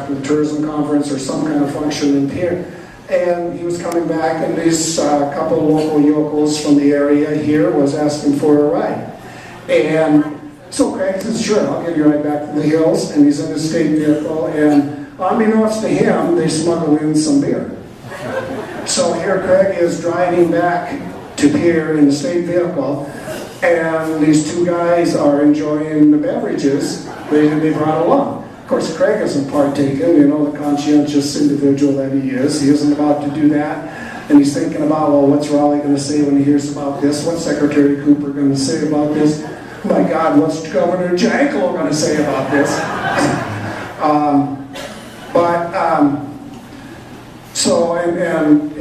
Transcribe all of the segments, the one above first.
from the tourism conference or some kind of function in Pierre. And he was coming back, and these couple of local yokels from the area here was asking for a ride. And so Craig says, sure, I'll give you a ride back to the hills. And he's in his state vehicle, and unbeknownst to him, they smuggle in some beer. So here Craig is driving back to Pierre in the state vehicle, and these two guys are enjoying the beverages they brought along. Of course, Craig isn't partaking, you know, the conscientious individual that he is. He isn't about to do that. And he's thinking about, well, what's Raleigh going to say when he hears about this? What's Secretary Cooper going to say about this? My God, what's Governor Jankel going to say about this?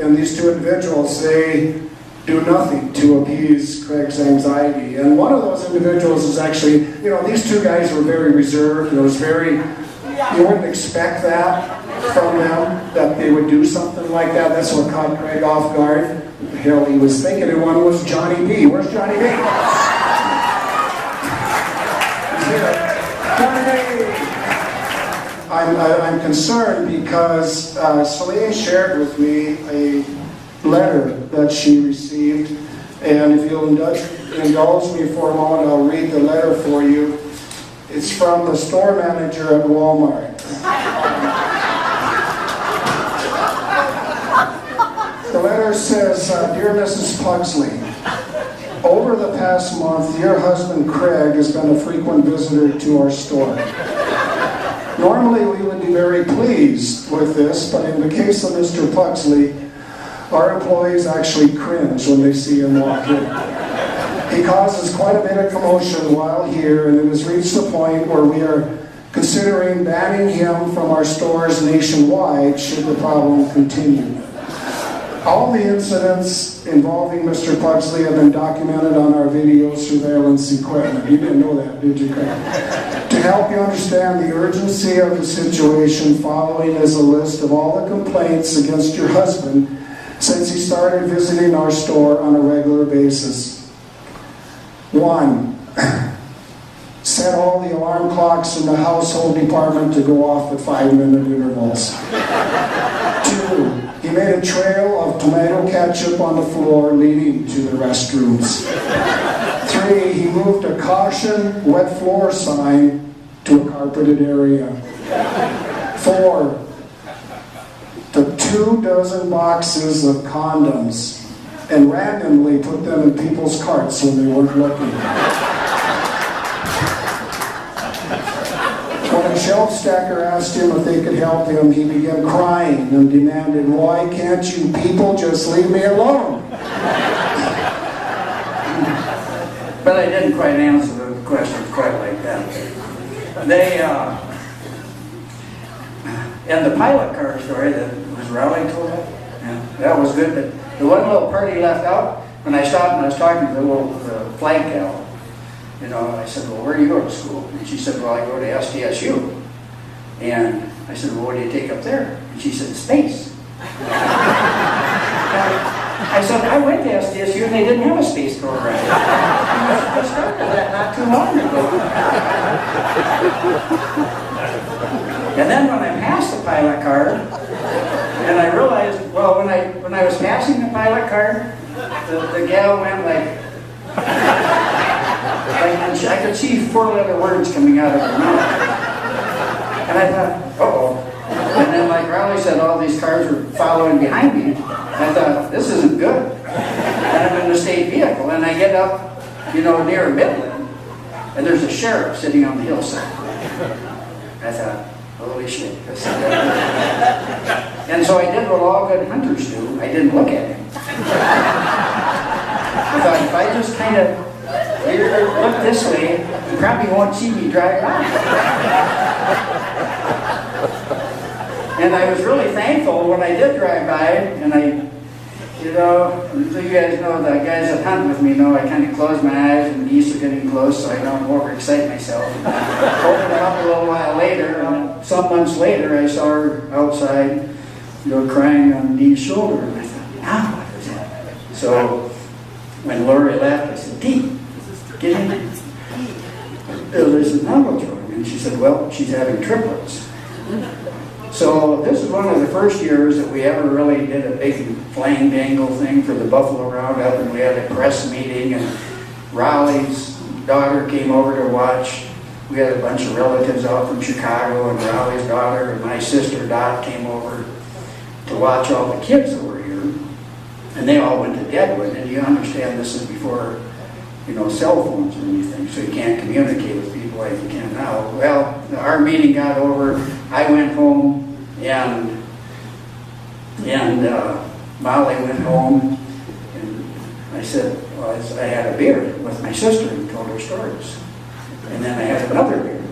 And these two individuals, they do nothing to appease Craig's anxiety. And one of those individuals is actually, you know, these two guys were very reserved. It was very, you wouldn't expect that from them, that they would do something like that. That's what caught Craig off guard. Hell, he was thinking, and one was Johnny B. Where's Johnny B? Johnny B! I'm concerned because Celine shared with me a letter that she received, and if you'll indulge me for a moment, I'll read the letter for you. It's from the store manager at Walmart. The letter says, Dear Mrs. Pugsley, over the past month, your husband Craig has been a frequent visitor to our store. Normally we would be very pleased with this, but in the case of Mr. Pugsley, our employees actually cringe when they see him walk in. He causes quite a bit of commotion while here, and it has reached the point where we are considering banning him from our stores nationwide should the problem continue. All the incidents involving Mr. Pugsley have been documented on our video surveillance equipment. You didn't know that, did you, Craig? To help you understand the urgency of the situation, following is a list of all the complaints against your husband since he started visiting our store on a regular basis. 1. Set all the alarm clocks in the household department to go off at 5-minute intervals. 2. He made a trail of tomato ketchup on the floor leading to the restrooms. 3. He moved a caution wet floor sign to a carpeted area. 4. Took 24 boxes of condoms and randomly put them in people's carts when they weren't looking. When a shelf stacker asked him if they could help him, he began crying and demanded, "Why can't you people just leave me alone?" But I didn't quite answer the question quite like that. They, and the pilot car story that was Raleigh told, yeah, that was good. But the one little part he left out, when I stopped and I was talking to the flag gal, you know, I said, "Well, where do you go to school?" And she said, "Well, I go to SDSU." And I said, "Well, what do you take up there?" And she said, "Space." I said, "I went to SDSU and they didn't have a space program." I started that not too long ago. And then when I passed the pilot card, and I realized, well, when I was passing the pilot card, the gal went like I could see 4-letter words coming out of her mouth. And I thought, uh-oh. And then like Raleigh said, all these cars were following behind me. I thought, this isn't good. And I'm in the state vehicle, and I get up, you know, near Midland, and there's a sheriff sitting on the hillside. I thought, holy shit. And so I did what all good hunters do. I didn't look at him. I thought, if I just kind of look this way, you probably won't see me drive by. And I was really thankful when I did drive by, and I, you know, you guys know, the guys that hunt with me know I kind of close my eyes and the geese are getting close so I don't overexcite myself. Opened it up a little while later, some months later, I saw her outside, you know, crying on Dee's shoulder, and I thought, now what is that? So when Lori left, I said, "Dee, get in." There's a now what's wrong? And she said, "Well, she's having triplets." So this is one of the first years that we ever really did a big flying dangle thing for the Buffalo Roundup, and we had a press meeting, and Raleigh's daughter came over to watch. We had a bunch of relatives out from Chicago, and Raleigh's daughter and my sister Dot came over to watch all the kids that were here. And they all went to Deadwood, and you understand this is before, you know, cell phones or anything, so you can't communicate with people like you can now. Well, our meeting got over, I went home, and Molly went home, and I said, well, I had a beer with my sister and told her stories. And then I had another beer.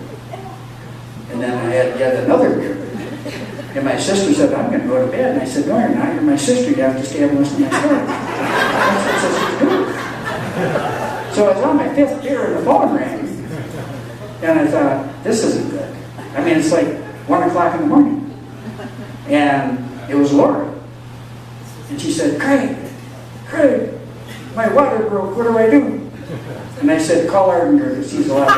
And then I had yet another beer. And my sister said, I'm going to go to bed. And I said, no, you're not. You're my sister. You have to stay and listen to my story. That's what sisters do. So I was on my 5th beer and the phone rang. And I thought, this isn't good. I mean, it's like 1 o'clock in the morning. And it was Laura. And she said, Craig, my water broke. What do I do? And I said, call Arden because he's alive.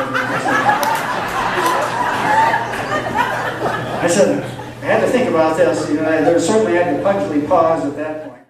I said, I had to think about this. You know, there certainly had to Pugsley pause at that point.